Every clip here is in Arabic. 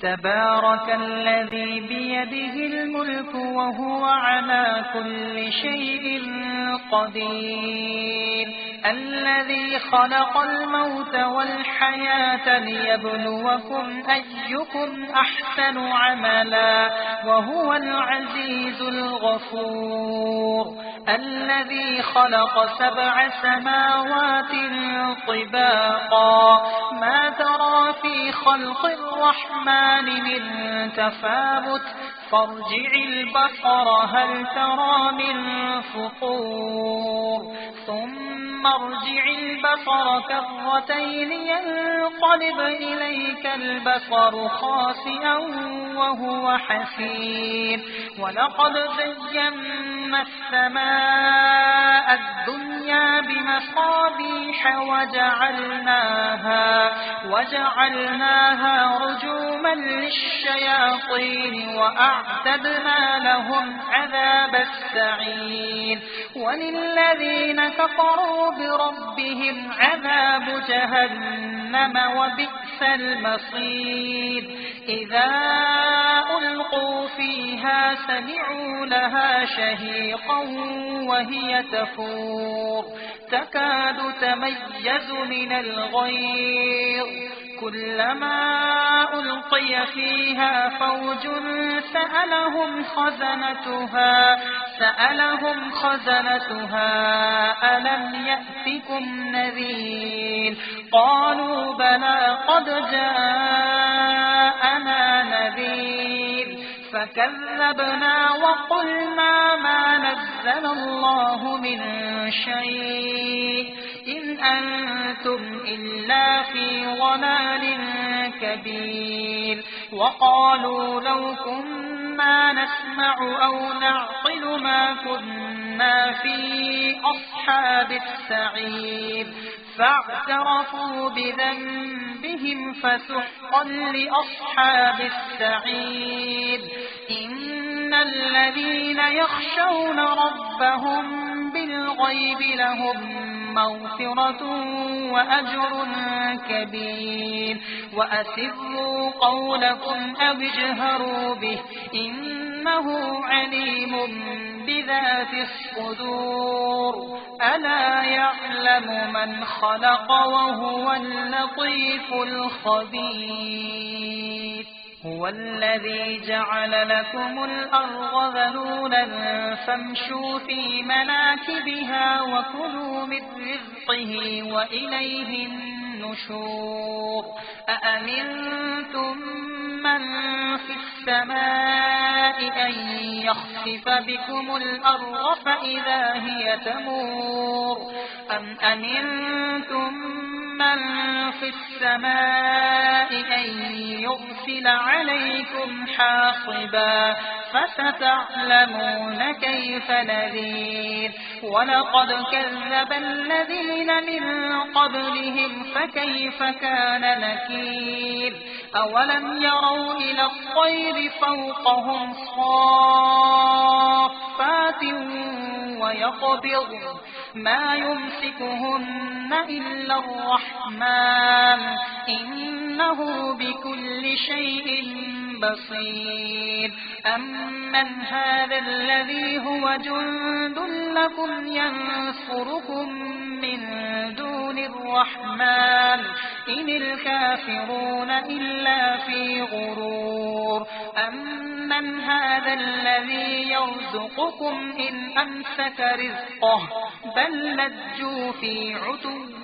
تبارك الذي بيده الملك وهو على كل شيء قدير الذي خلق الموت والحياة ليبلوكم أيكم أحسن عملا وهو العزيز الغفور الذي خلق 7 سماوات طباقا ما ترى في خلق الرحمن من تفاوت فارجع البصر هل ترى من فطور ثم ارجع البصر كرتين ينقلب إليك البصر خاسئا وهو حسير ولقد زينا السماء الدنيا بمصابيح وجعلناها رجوما للشياطين وأعتدنا لهم عذاب السعير وللذين كفروا بربهم عذاب جهنم وبئس المصير إذا ألقوا فيها سمعوا لها شهيقا وهي تفور تكاد تميز من الغيظ كلما ألقي فيها فوج سألهم خزنتها ألم يأتكم نذير قالوا بلى قد جاءنا نذير فكذبنا وقلنا ما نزل الله من شيء إن أنتم إلا في ضلال كبير وقالوا لو كنا نسمع أو نعقل ما كنا في أصحاب السعير فاعترفوا بذنبهم فسحقا لأصحاب السعير إن الذين يخشون ربهم بالغيب لهم مغفرة وأجر كبير وأسروا قولكم أو اجهروا به إنه عليم بذات الصدور ألا يعلم من خلق وهو اللطيف الخبير هو الذي جعل لكم الأرض ذلولا فامشوا في مناكبها وكلوا من رزقه وإليه النشور أأمنتم من في السماء أن يخسف بكم الأرض فإذا هي تمور أم أمنتم من في السماء أن يرسل عليكم حاصبا فستعلمون كيف نذير ولقد كذب الذين من قبلهم فكيف كان نكير أولم يروا إلى الطير فوقهم صافات ويقبض ما يمسكهن إلا الرحمن إنه بكل شيء بصير أمن هذا الذي هو جند لكم ينصركم من دون الرحمن إن الكافرون إلا في غرور أمن هذا الذي يرزقكم إن أمسك رزقه بل لجوا في عتو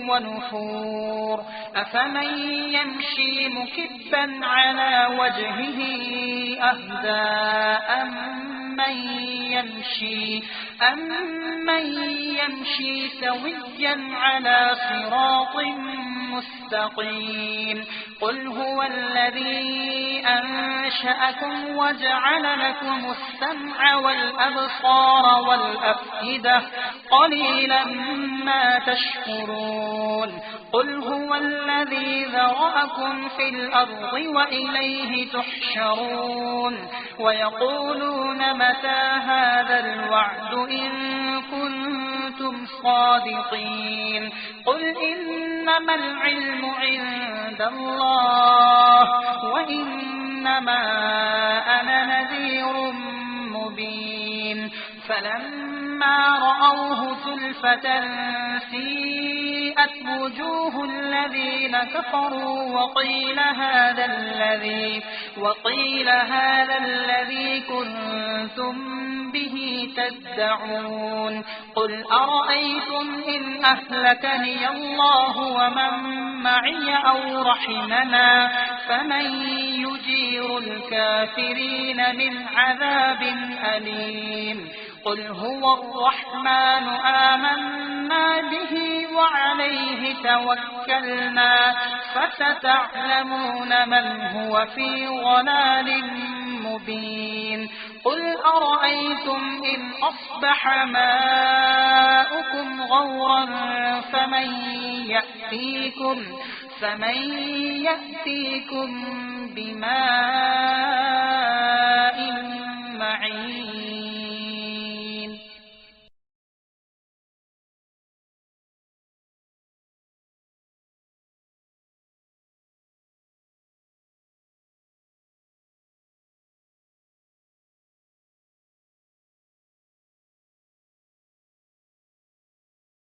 ونفور أفمن يمشي مكبا على وجهه أهدى أمن يمشي سويا على صراط مستقيم قل هو الذي أنشأكم وجعل لكم السمع والأبصار والأفئدة قليلا ما تشكرون قل هو الذي ذرأكم في الأرض وإليه تحشرون ويقولون متى هذا الوعد إن كنتم صادقين قل إنما العلم عند الله وإنما أنا نذير مبين فلما رأوه زلفة سيئت وجوه الذين كفروا وقيل هذا الذي كنتم به تدعون قل أرأيتم إن أهلكني الله ومن معي أو رحمنا فمن يجير الكافرين من عذاب أليم قل هو الرحمن آمنا به وعليه توكلنا فستعلمون من هو في ضلال مبين قل أرأيتم إن أصبح ماؤكم غورا فمن يأتيكم بماء